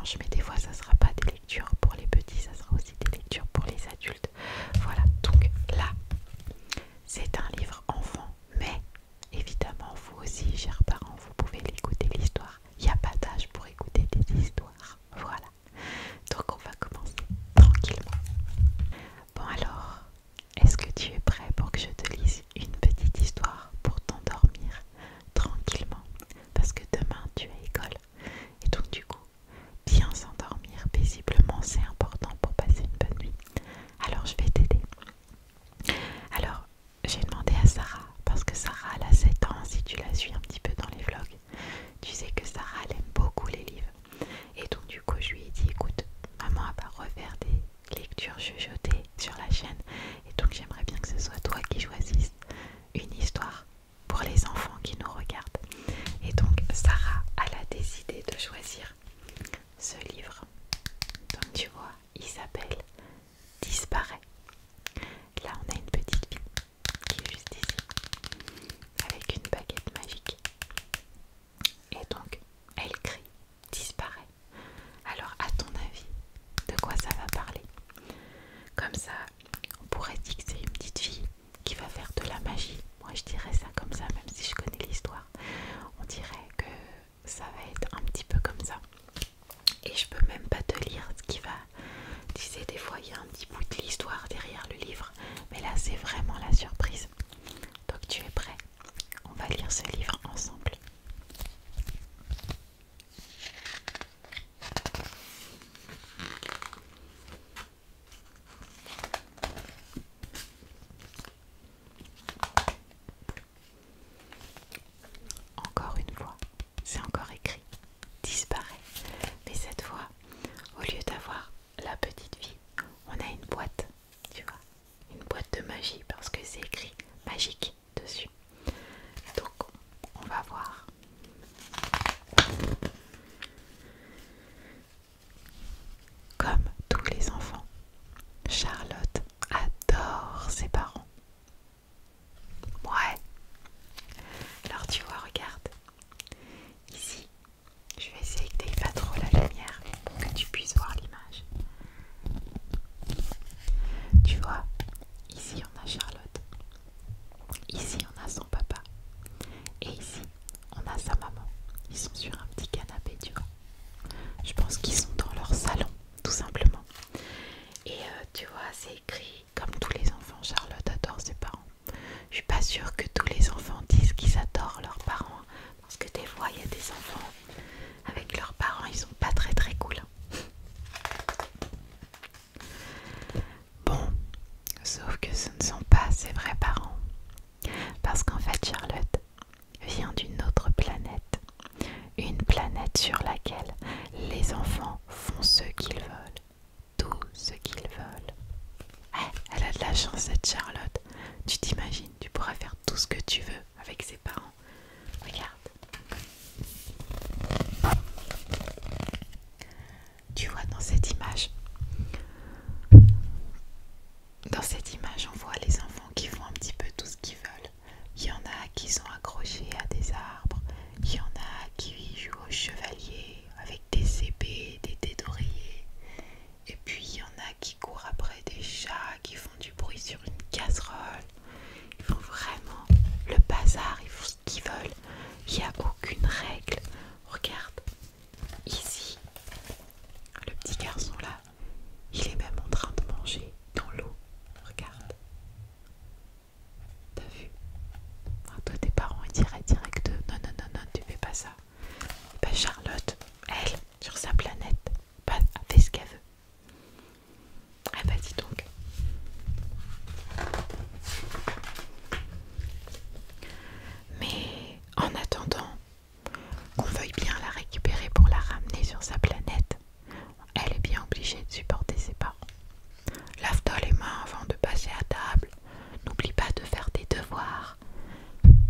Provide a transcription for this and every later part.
dimanche, mais des fois ça sera pas des lectures pour les petits, ça sera aussi des lectures pour les adultes. Voilà, donc là, c'est un livre enfant, mais évidemment, vous aussi, chers parents, vous pouvez l'écouter l'histoire. Il n'y a pas d'âge pour écouter des histoires. Voilà, donc on va commencer tranquillement. Bon alors, est-ce que tu es prêt pour que je te lise une petite histoire pour t'endormir tranquillement? Parce que demain tu as école et donc du coup, bien s'endormir paisiblement c'est important pour passer une bonne nuit. Alors je vais t'aider. Alors j'ai demandé à Sarah, parce que Sarah elle a 7 ans, si tu la suis un petit peu dans les vlogs, tu sais que Sarah elle aime beaucoup les livres. Et donc du coup je lui ai dit écoute, maman va refaire des lectures chuchotées sur la chaîne et donc j'aimerais bien que ce soit toi qui choisisses une histoire pour les enfants qui nous regardent. Et donc Sarah elle a décidé de choisir ce livre. Donc tu vois, il s'appelle Disparaît. Là on a une petite fille qui est juste ici avec une baguette magique. Et donc elle crie Disparaît. Alors à ton avis, de quoi ça va parler? Comme ça, on pourrait dire que c'est une petite fille qui va faire de la magie. Moi je dirais ça comme ça, même si je connais l'histoire. On dirait que ça va être un petit peu comme ça. Et je peux même pas te lire ce qui va. Tu sais, des fois il y a un petit bout de l'histoire derrière le livre, mais là c'est vraiment la surprise. Donc tu es prêt? On va lire ce livre ensemble. Encore une fois, c'est encore écrit Disparaît. Mais cette fois, au lieu d'avoir la petite fille, on a une boîte, tu vois, une boîte de magie parce que c'est écrit magique dessus. Donc, on va voir. Comme tous les enfants, Charlotte adore ses parents. Ouais. Alors tu vois, regarde. Ici, je vais essayer que tu n'aies pas trop la lumière pour que tu puisses voir l'image. Tu vois, ici on a Charlotte. Ici on a son papa. Et ici on a sa maman. Ils sont sur un petit canapé, tu vois. Je pense qu'ils sont dans leur salon, tout simplement. Et tu vois, c'est écrit comme tous les enfants, Charlotte adore ses parents. Je suis pas sûre que tous les enfants disent qu'ils adorent leurs parents, parce que des fois il y a des enfants avec leurs parents, ils sont pas très très cool. Bon, sauf que ce ne sont pas ses vrais parents, parce qu'en fait Charlotte vient d'une autre planète, une planète sur laquelle les enfants font ce qu'ils veulent, tout ce qu'ils veulent. Elle a de la chance cette Charlotte. Tu t'imagines, tu pourras faire tout ce que tu veux avec ses parents. Regarde. Tu vois dans cette image, on voit les enfants qui font un petit peu tout ce qu'ils veulent. Il y en a qui sont accrochés à des arbres, il y en a qui jouent au chevalier avec des épées, des dés d'oreiller. Et puis il y en a qui courent après des chats, qui font du bruit sur une casserole. Ils font vraiment le bazar, ils font ce qu'ils veulent. Il n'y a aucune règle. Regarde, ici, le petit garçon là, il est même en train de manger dans l'eau. Regarde. T'as vu? Enfin, toi tes parents ils diraient direct non non non non tu fais pas ça. Bah Charlotte, elle, sur sa planète, bah, elle fait ce qu'elle veut. Ah bah dis donc. Mais en attendant qu'on veuille bien la récupérer pour la ramener sur sa planète, elle est bien obligée de supporter ses parents. Lave-toi les mains avant de passer à table. N'oublie pas de faire tes devoirs.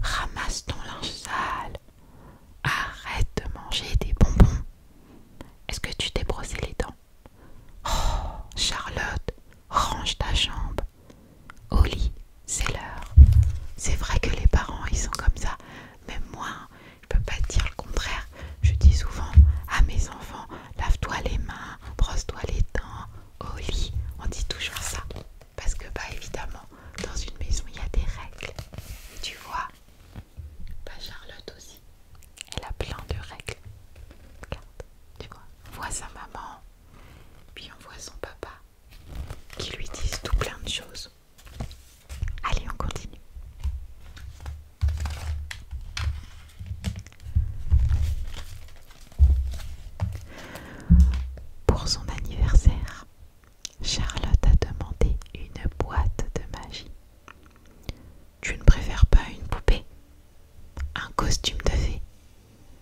Ramasse ton linge sale. Arrête de manger des bonbons. Est-ce que tu t'es brossé les dents? Oh, Charlotte, range ta chambre. Au lit, c'est l'heure. C'est vrai que les parents, ils sont comme ça. Même moi, je peux pas te dire le contraire. Je dis souvent à mes enfants, lave-toi les sa maman, puis on voit son papa qui lui disent tout plein de choses. Allez, on continue. Pour son anniversaire, Charlotte a demandé une boîte de magie. Tu ne préfères pas une poupée? Un costume de fée?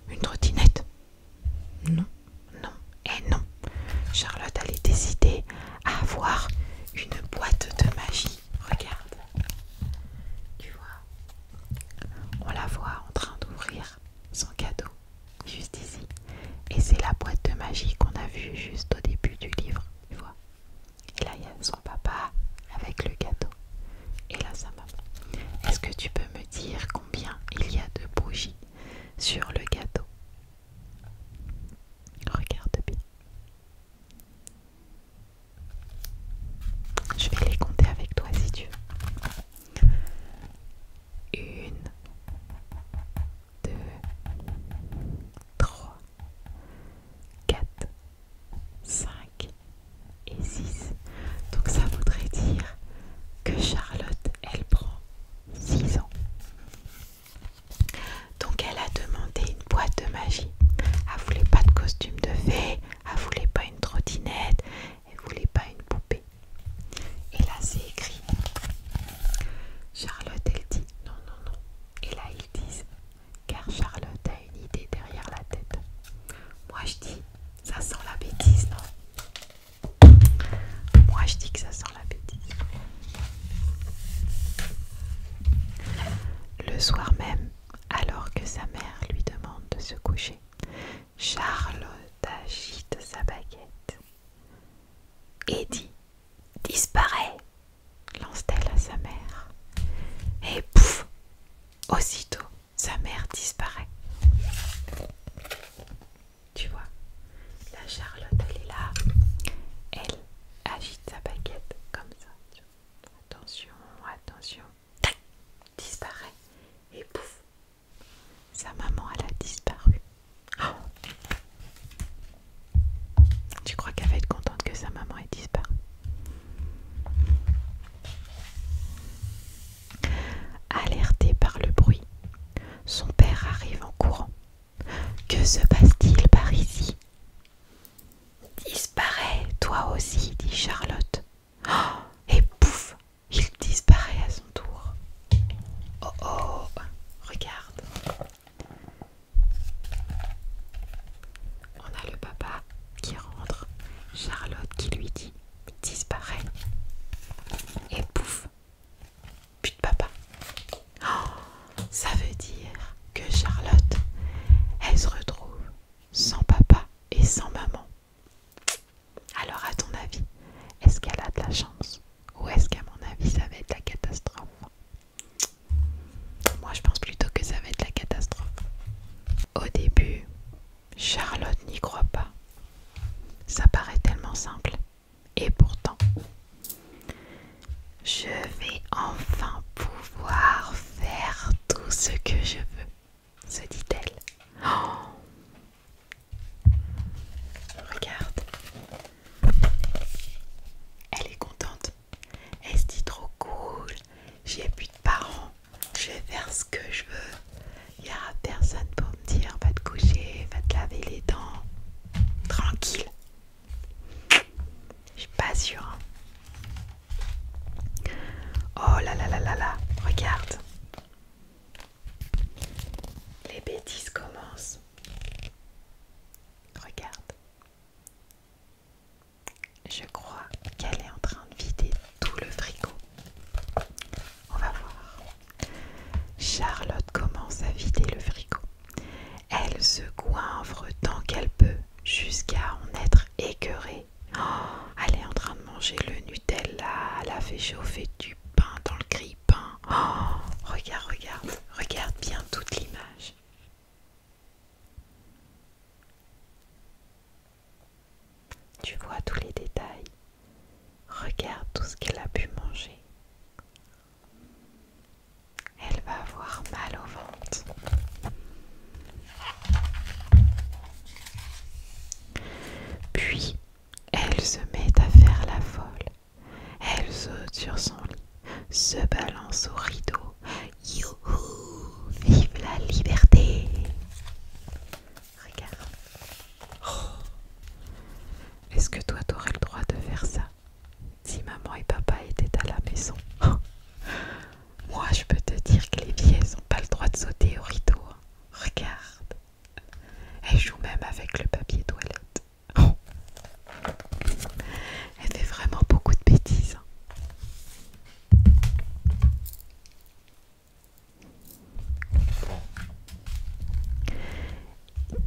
Une trottinette? Non, non et non. Charlotte allait décider à avoir une boîte de magie. Regarde. Tu vois? On la voit en train d'ouvrir son cadeau, juste ici. Et c'est la boîte de magie qu'on a vue juste au début du livre. Tu vois? Et là, il y a son papa avec le gâteau. Et là, sa maman. Est-ce que tu peux me dire combien il y a de bougies sur le gâteau? Regarde bien. Je vais les compter avec toi si tu veux. 1, 2, 3, 4, 5 et 6. Donc ça voudrait dire que Charlotte, elle prend 6 ans. Donc elle a demandé une boîte de magie. Elle voulait pas de costume de fée, elle voulait pas une trottinette, elle voulait pas une poupée. Et là c'est écrit. Charlotte elle dit non, non, non. Et là ils disent car Charlotte a une idée derrière la tête. Moi je dis ça sent la bêtise, non? Moi je dis que ça sent la bêtise. Le soir même, alors que sa mère lui demande de se coucher, Charlotte agite sa baguette et dit « Disparais !» lance-t-elle à sa mère. Et pouf! Aussitôt, sa mère disparaît. Tu vois, la Charlotte, elle est là. Elle agite sa baguette comme ça. Attention, attention. Tac, disparaît. Et pouf! Sa maman, elle a disparu. Oh, tu crois qu'elle va être contente que sa maman ait disparu? Alerté par le bruit, son père arrive en courant. Que se passe-t-il par ici? Disparais, toi aussi, dit Charlotte. Oh, et pouf, il disparaît à son tour. Oh oh, regarde. On a le papa qui rentre, Charlotte qui lui dit disparaît. Et pouf, plus de papa. Oh, ça veut dire que Charlotte, elle se retrouve sans papa et sans maman. Alors à ton avis, est-ce qu'elle a de la chance? Ou est-ce qu'à mon avis ça va être la catastrophe? Moi je pense plutôt que ça va être la catastrophe. Au début, Charlotte n'y croit pas. Ça paraît tellement simple. Et pourtant, je vais enfin pouvoir faire tout ce que je veux, se dit-elle. Oh, regarde. Elle est contente. Elle se dit trop cool. J'ai plus de parents. Je vais faire ce que je veux. Il n'y aura personne pour me dire va te coucher, va te laver les dents. Tranquille. Je suis pas sûre. Hein. Oh là là là là là. Regarde. Les bêtises commencent. Regarde. Je crois qu'elle est en train de vider tout le frigo. On va voir. Charlotte commence à vider le frigo. Elle se goinfre tant qu'elle peut jusqu'à en être écœurée. Oh, elle est en train de manger le Nutella. Elle a fait chauffer du pain dans le grille-pain. Oh, regarde, regarde. Regarde bien toute l'image. Tu vois tous les détails. Regarde tout ce qu'elle a pu manger. Elle va avoir mal au ventre. Puis, elle se met à faire la folle. Elle saute sur son lit, se balance au rideau. Youhou! Vive la liberté! Regarde. Oh. Est-ce que toi t'aurais le droit de faire ça si maman et papa étaient à la maison? Moi je peux te dire que les vieilles n'ont pas le droit de sauter au rideau. Regarde. Elle joue même avec le papier toilette. Oh. Elle fait vraiment beaucoup de bêtises.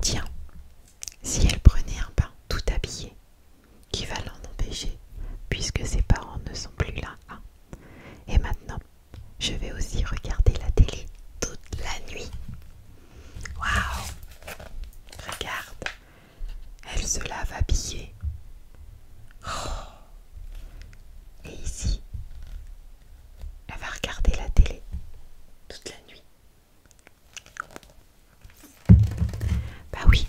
Tiens, si elle prenait un bain tout habillé, qui va l'en empêcher, puisque ses parents ne sont plus là, hein. Et maintenant, je vais aussi regarder la télé toute la nuit. Waouh! Regarde, elle se lave habillée. Oh. Et ici, elle va regarder la télé toute la nuit. Bah oui,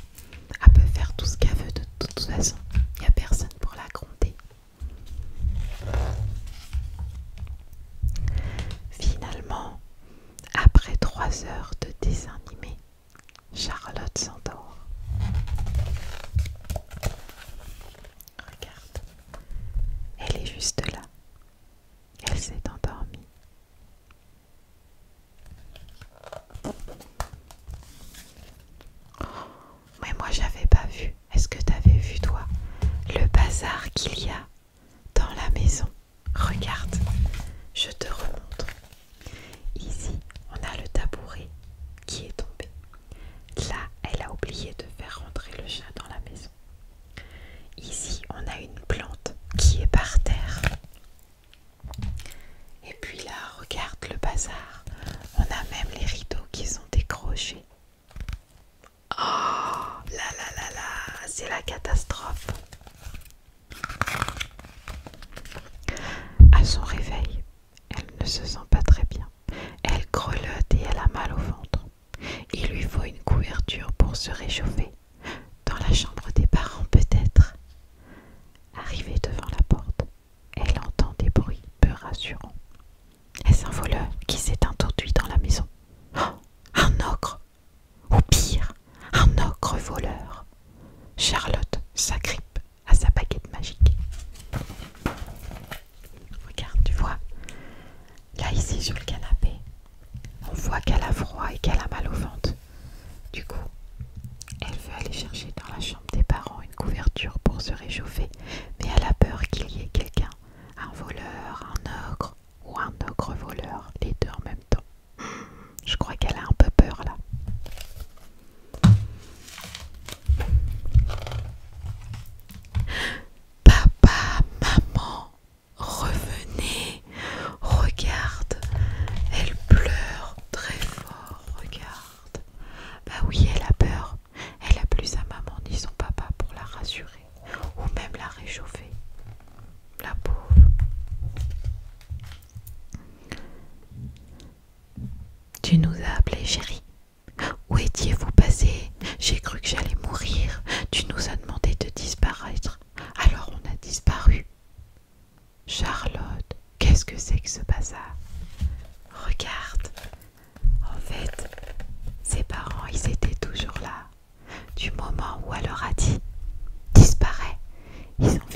elle peut faire tout ce qu'elle veut de toute façon. Il n'y a personne pour la gronder. Finalement, après 3 heures de dessin animé, Charlotte s'endort. Regarde, elle est juste là. Elle s'est endormie. Mais moi j'avais pas vu. Est-ce que t'avais vu toi le bazar qu'il y a dans la maison? Regarde, je te remontre. Ici, on a le tabouret qui est tombé. Là, elle a oublié de faire rentrer le chat dans la maison. Ici, on a une plante qui est par terre. Et puis là, regarde le bazar. On a même les rideaux qui sont décrochés. Oh là là là là, c'est la catastrophe. À son réveil, elle ne se sent pas très bien. Elle grelotte et elle a mal au ventre. Il lui faut une couverture pour se réchauffer. Dans la chambre des parents peut-être. Arrivée devant la porte, elle entend des bruits peu rassurants. Est-ce un voleur qui s'est introduit dans la maison? Oh, un ogre! Ou pire, un ogre voleur. Charlotte s'agrippe à sa baguette magique. Regarde, tu vois, là ici sur le canapé, on voit qu'elle a froid et qu'elle a mal au ventre. Du coup, elle veut aller chercher dans la chambre des parents une couverture pour se réchauffer, mais elle a peur qu'il y ait quelqu'un, un voleur, un ogre ou un ogre voleur, les deux en même temps. Je crois qu'elle a un peu peur là. Papa, maman, revenez, regarde, elle pleure très fort, regarde. Bah oui, elle a peur, elle a plus sa maman ni son papa pour la rassurer, ou même la réchauffer, la pauvre. Tu nous as appelés, chérie. Où étiez-vous passé? J'ai cru que j'allais mourir. Tu nous as demandé de disparaître. Alors on a disparu. Charlotte, qu'est-ce que c'est que ce bazar? Regarde. En fait, ses parents, ils étaient toujours là. Du moment où elle leur a dit « Disparais », ils ont